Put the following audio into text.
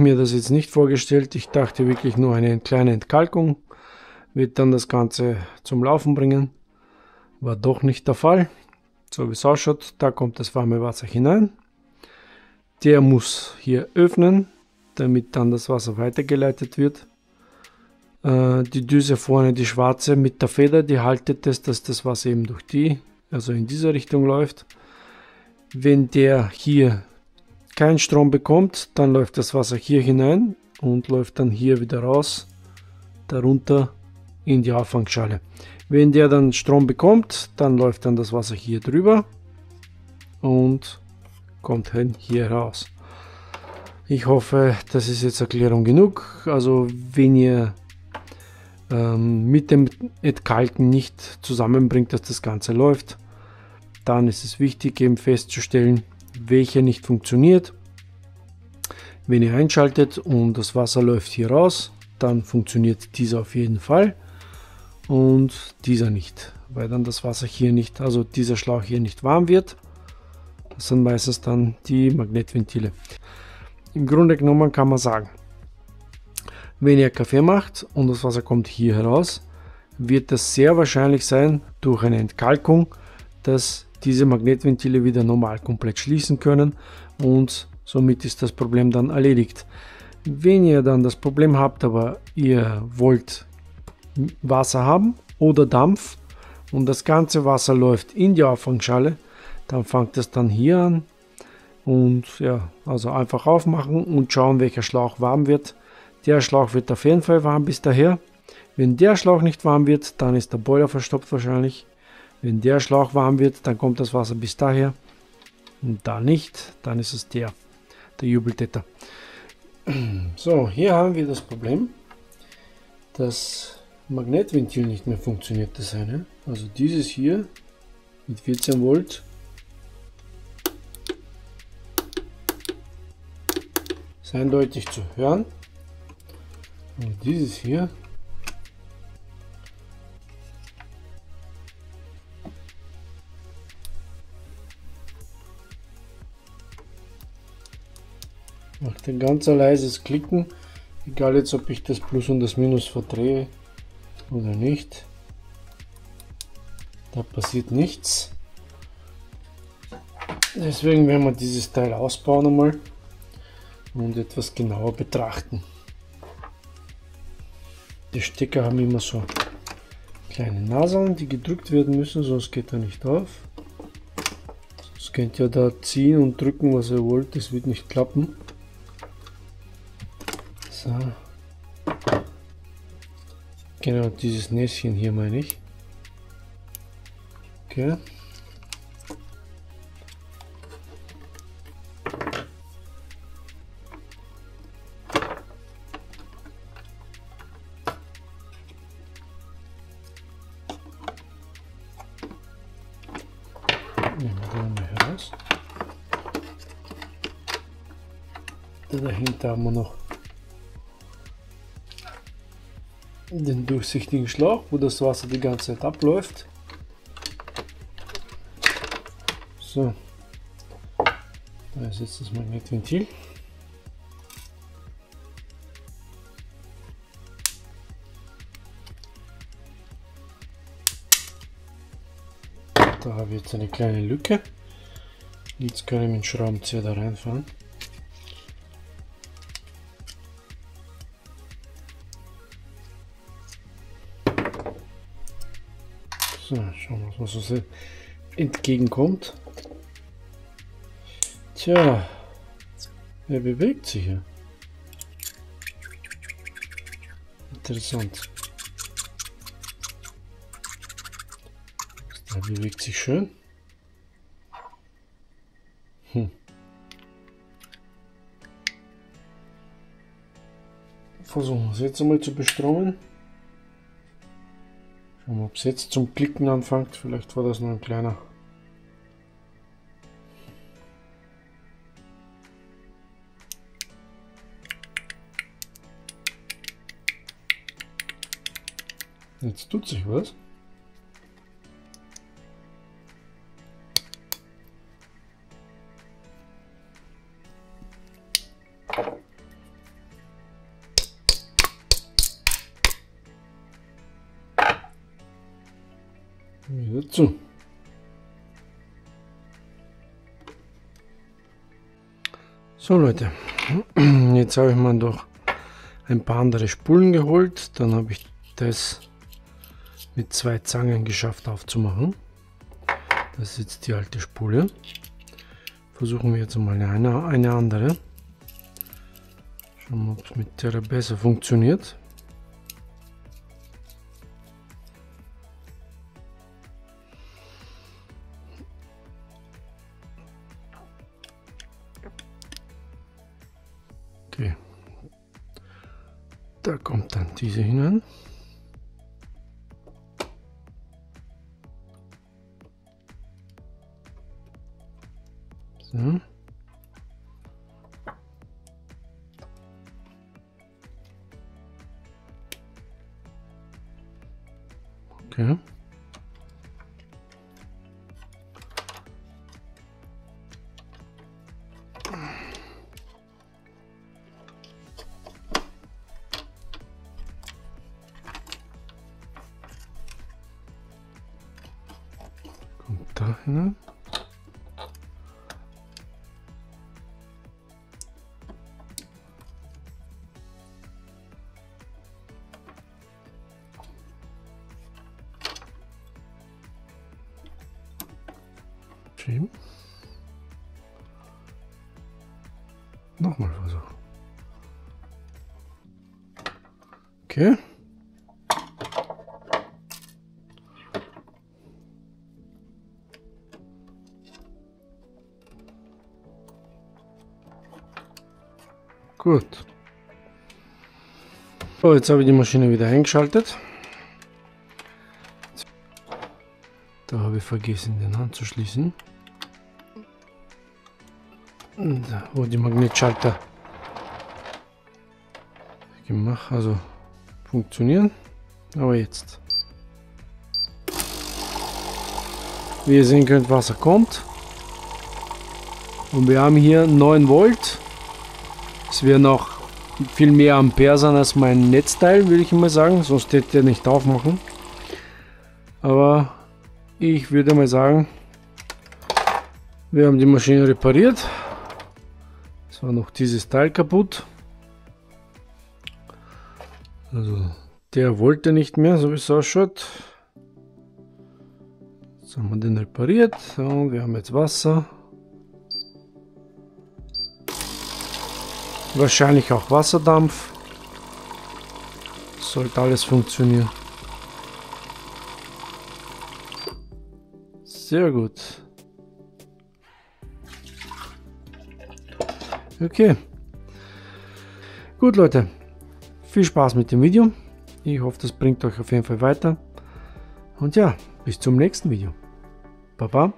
mir das jetzt nicht vorgestellt. Ich dachte wirklich nur eine kleine Entkalkung wird dann das Ganze zum Laufen bringen. War doch nicht der Fall. So wie es ausschaut, da kommt das warme Wasser hinein. Der muss hier öffnen, damit dann das Wasser weitergeleitet wird. Die Düse vorne, die schwarze mit der Feder, die haltet es, dass das Wasser eben durch die, also in dieser Richtung läuft. Wenn der hier keinen Strom bekommt, dann läuft das Wasser hier hinein und läuft dann hier wieder raus, darunter in die Auffangschale. Wenn der dann Strom bekommt, dann läuft dann das Wasser hier drüber und kommt hier raus. Ich hoffe, das ist jetzt Erklärung genug. Also wenn ihr mit dem Entkalken nicht zusammenbringt, dass das Ganze läuft, dann ist es wichtig eben festzustellen, welcher nicht funktioniert. Wenn ihr einschaltet und das Wasser läuft hier raus, dann funktioniert dieser auf jeden Fall und dieser nicht, weil dann das Wasser hier nicht, also dieser Schlauch hier nicht warm wird. Das sind meistens dann die Magnetventile. Im Grunde genommen kann man sagen, wenn ihr Kaffee macht und das Wasser kommt hier heraus, wird das sehr wahrscheinlich sein, durch eine Entkalkung, dass diese Magnetventile wieder normal komplett schließen können und somit ist das Problem dann erledigt. Wenn ihr dann das Problem habt, aber ihr wollt Wasser haben oder Dampf und das ganze Wasser läuft in die Auffangschale, dann fangt es dann hier an und ja, also einfach aufmachen und schauen, welcher Schlauch warm wird. Der Schlauch wird auf jeden Fall warm bis daher. Wenn der Schlauch nicht warm wird, dann ist der Boiler verstopft wahrscheinlich. Wenn der Schlauch warm wird, dann kommt das Wasser bis daher. Und da nicht, dann ist es der Jubeltäter. So, hier haben wir das Problem, dass Magnetventil nicht mehr funktioniert, das eine. Also dieses hier mit 14 Volt ist eindeutig zu hören. Und dieses hier macht ein ganz leises Klicken, egal jetzt ob ich das Plus und das Minus verdrehe oder nicht. Da passiert nichts. Deswegen werden wir dieses Teil ausbauen einmal und etwas genauer betrachten. Die Stecker haben immer so kleine Naseln, die gedrückt werden müssen, sonst geht er nicht auf. Sonst könnt ihr da ziehen und drücken, was ihr wollt, das wird nicht klappen. So. Genau, dieses Näschen hier meine ich. Okay. Nehmen wir den mal heraus. Da dahinter haben wir noch den durchsichtigen Schlauch, wo das Wasser die ganze Zeit abläuft. So, da ist jetzt das Magnetventil. Da habe ich jetzt eine kleine Lücke. Jetzt kann ich mit dem Schraubenzieher da reinfahren. So, schauen wir mal, was so entgegenkommt. Tja, er bewegt sich hier. Interessant. Er bewegt sich schön. Versuchen wir es jetzt einmal zu bestromen. Schauen wir, ob es jetzt zum Klicken anfängt. Vielleicht war das nur ein kleiner. Jetzt tut sich was. Wieder zu. So Leute, jetzt habe ich mir doch ein paar andere Spulen geholt. Dann habe ich das mit 2 Zangen geschafft aufzumachen. Das ist jetzt die alte Spule. Versuchen wir jetzt mal eine andere. Schauen wir, ob es mit der besser funktioniert. Okay. Da kommt dann diese hinein. So. Okay. Kommt da hinein. Nochmal versuchen. Okay. Gut. So, jetzt habe ich die Maschine wieder eingeschaltet. Da habe ich vergessen, den anzuschließen. Wo die Magnetschalter gemacht, also funktionieren. Aber jetzt, wie ihr sehen könnt, Wasser kommt. Und wir haben hier 9 Volt. Es werden auch viel mehr Ampere sein als mein Netzteil, würde ich mal sagen, sonst hätte er nicht aufmachen. Aber ich würde mal sagen, wir haben die Maschine repariert. Es war noch dieses Teil kaputt. Also der wollte nicht mehr, so wie es ausschaut. Jetzt haben wir den repariert und wir haben jetzt Wasser. Wahrscheinlich auch Wasserdampf. Sollte alles funktionieren. Sehr gut. Okay. Gut Leute. Viel Spaß mit dem Video. Ich hoffe, das bringt euch auf jeden Fall weiter. Und ja, bis zum nächsten Video. Baba.